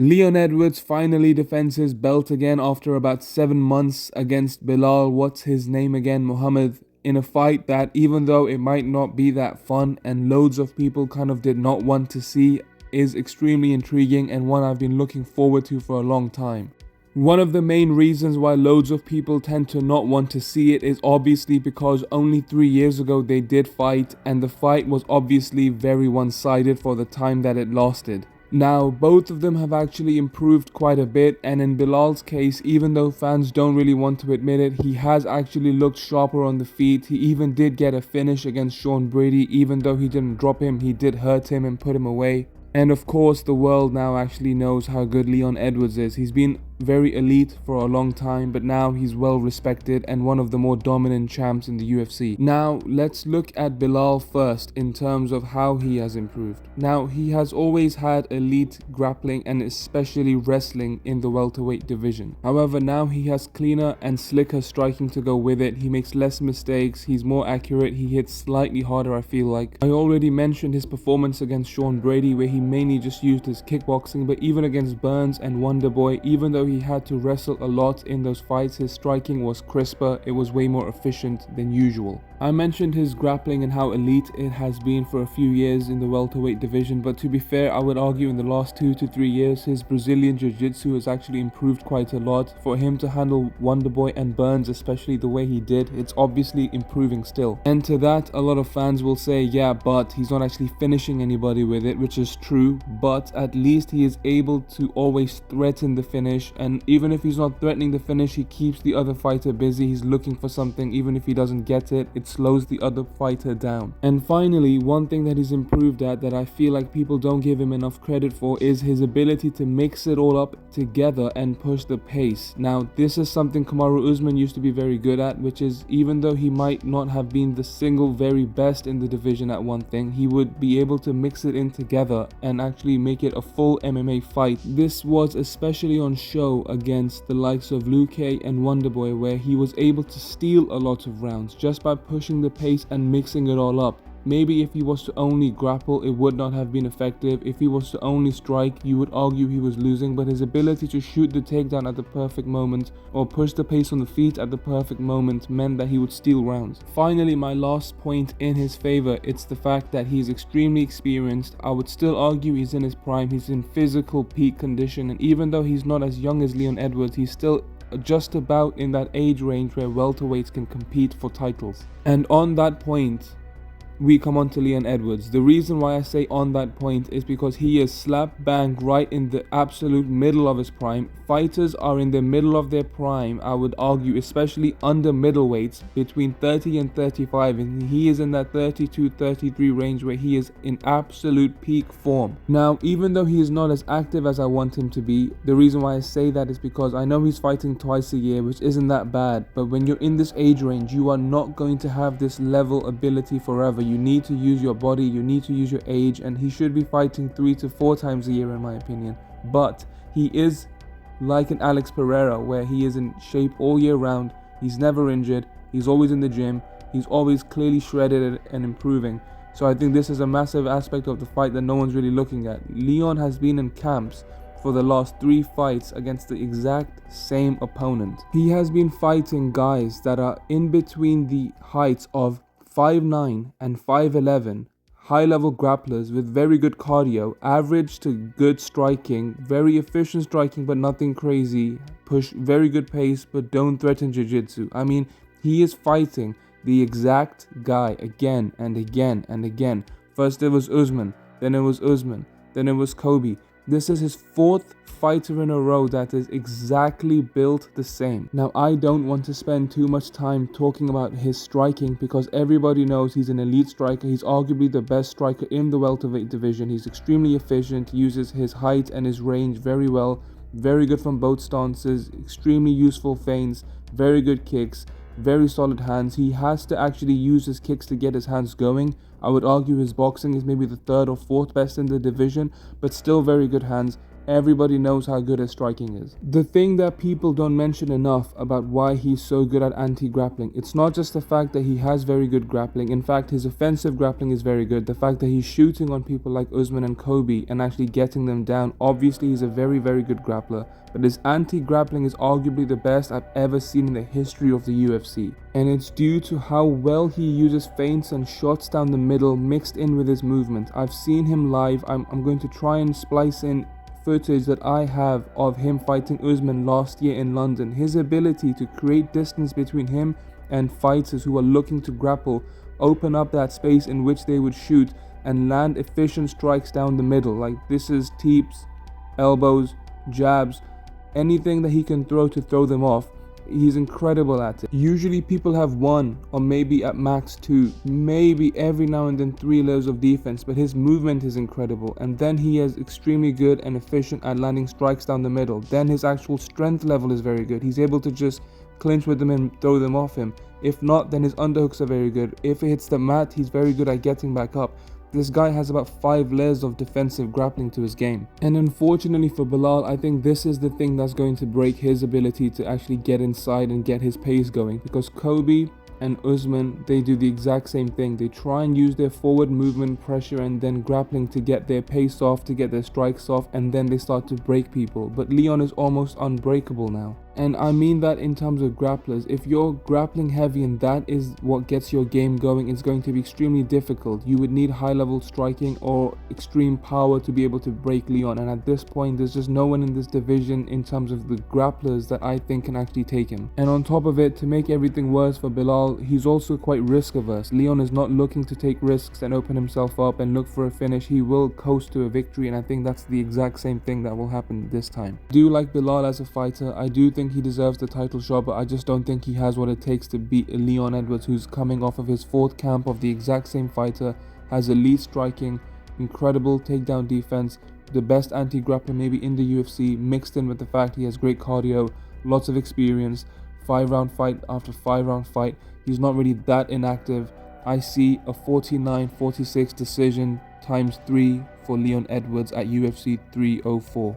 Leon Edwards finally defends his belt again after about 7 months against Belal, what's his name again, Muhammad, in a fight that, even though it might not be that fun and loads of people kind of did not want to see, is extremely intriguing and one I've been looking forward to for a long time. One of the main reasons why loads of people tend to not want to see it is obviously because only 3 years ago they did fight, and the fight was obviously very one-sided for the time that it lasted. Now, both of them have actually improved quite a bit, and in Belal's case, even though fans don't really want to admit it, he has actually looked sharper on the feet. He even did get a finish against Sean Brady. Even though he didn't drop him, he did hurt him and put him away. And of course, the world now actually knows how good Leon Edwards is. He's been very elite for a long time, but now he's well respected and one of the more dominant champs in the UFC. Now, let's look at Belal first in terms of how he has improved. Now, he has always had elite grappling and especially wrestling in the welterweight division. However, now he has cleaner and slicker striking to go with it. He makes less mistakes, he's more accurate, he hits slightly harder, I feel like. I already mentioned his performance against Sean Brady, where he mainly just used his kickboxing, but even against Burns and Wonderboy, even though he had to wrestle a lot in those fights, his striking was crisper, it was way more efficient than usual. I mentioned his grappling and how elite it has been for a few years in the welterweight division, but to be fair, I would argue in the last 2 to 3 years, his Brazilian Jiu-Jitsu has actually improved quite a lot. For him to handle Wonderboy and Burns, especially the way he did, it's obviously improving still. And to that, a lot of fans will say, yeah, but he's not actually finishing anybody with it, which is true, but at least he is able to always threaten the finish, and even if he's not threatening the finish, he keeps the other fighter busy. He's looking for something. Even if he doesn't get it, it slows the other fighter down. And finally, one thing that he's improved at that I feel like people don't give him enough credit for is his ability to mix it all up together and push the pace. Now, this is something Kamaru Usman used to be very good at, which is, even though he might not have been the single very best in the division at one thing, he would be able to mix it in together and actually make it a full MMA fight. This was especially on show against the likes of Luke and Wonderboy, where he was able to steal a lot of rounds just by pushing the pace and mixing it all up. Maybe if he was to only grapple, it would not have been effective. If he was to only strike, you would argue he was losing, but his ability to shoot the takedown at the perfect moment or push the pace on the feet at the perfect moment meant that he would steal rounds. Finally, my last point in his favor, it's the fact that he's extremely experienced. I would still argue he's in his prime, he's in physical peak condition, and even though he's not as young as Leon Edwards, he's still just about in that age range where welterweights can compete for titles. And on that point, we come on to Leon Edwards. The reason why I say on that point is because he is slap bang right in the absolute middle of his prime. Fighters are in the middle of their prime, I would argue, especially under middleweights, between 30 and 35, and he is in that 32-33 range where he is in absolute peak form. Now, even though he is not as active as I want him to be, the reason why I say that is because I know he's fighting twice a year, which isn't that bad, but when you're in this age range, you are not going to have this level ability forever. You need to use your body, you need to use your age, and he should be fighting 3 to 4 times a year in my opinion. But he is like an Alex Pereira, where he is in shape all year round, he's never injured, he's always in the gym, he's always clearly shredded and improving. So I think this is a massive aspect of the fight that no one's really looking at. Leon has been in camps for the last 3 fights against the exact same opponent. He has been fighting guys that are in between the heights of 5'9" and 5'11", high-level grapplers with very good cardio, average to good striking, very efficient striking but nothing crazy, push very good pace but don't threaten jiu-jitsu. I mean, he is fighting the exact guy again and again and again. First it was Usman, then it was Usman, then it was Kobe. This is his 4th fighter in a row that is exactly built the same. Now, I don't want to spend too much time talking about his striking because everybody knows he's an elite striker. He's arguably the best striker in the welterweight division. He's extremely efficient, uses his height and his range very well, very good from both stances, extremely useful feints, very good kicks, very solid hands. He has to actually use his kicks to get his hands going. I would argue his boxing is maybe the 3rd or 4th best in the division, but still very good hands, Everybody knows how good his striking is. The thing that people don't mention enough about why he's so good at anti-grappling, it's not just the fact that he has very good grappling. In fact, his offensive grappling is very good. The fact that he's shooting on people like Usman and Kobe and actually getting them down, obviously he's a very, very good grappler. But his anti-grappling is arguably the best I've ever seen in the history of the UFC. And it's due to how well he uses feints and shots down the middle mixed in with his movement. I've seen him live. I'm going to try and splice in footage that I have of him fighting Usman last year in London. His ability to create distance between him and fighters who are looking to grapple, open up that space in which they would shoot and land efficient strikes down the middle. Like, this is teeps, elbows, jabs, anything that he can throw to throw them off. He's incredible at it. Usually people have 1 or maybe at max 2, maybe every now and then 3 layers of defense, but his movement is incredible. And then he is extremely good and efficient at landing strikes down the middle. Then his actual strength level is very good. He's able to just clinch with them and throw them off him. If not, then his underhooks are very good. If it hits the mat, he's very good at getting back up. This guy has about 5 layers of defensive grappling to his game. And unfortunately for Belal, I think this is the thing that's going to break his ability to actually get inside and get his pace going. Because Kobe and Usman, they do the exact same thing. They try and use their forward movement, pressure, and then grappling to get their pace off, to get their strikes off, and then they start to break people. But Leon is almost unbreakable now. And I mean that in terms of grapplers. If you're grappling heavy and that is what gets your game going, it's going to be extremely difficult. You would need high level striking or extreme power to be able to break Leon. And at this point, there's just no one in this division in terms of the grapplers that I think can actually take him. And on top of it, to make everything worse for Belal, he's also quite risk averse. Leon is not looking to take risks and open himself up and look for a finish. He will coast to a victory, and I think that's the exact same thing that will happen this time. I do like Belal as a fighter. I do think he deserves the title shot, but I just don't think he has what it takes to beat Leon Edwards, who's coming off of his 4th camp of the exact same fighter, has elite striking, incredible takedown defense, the best anti-grappler maybe in the UFC, mixed in with the fact he has great cardio, lots of experience, 5-round fight after 5-round fight. He's not really that inactive. I see a 49-46 decision ×3 for Leon Edwards at UFC 304.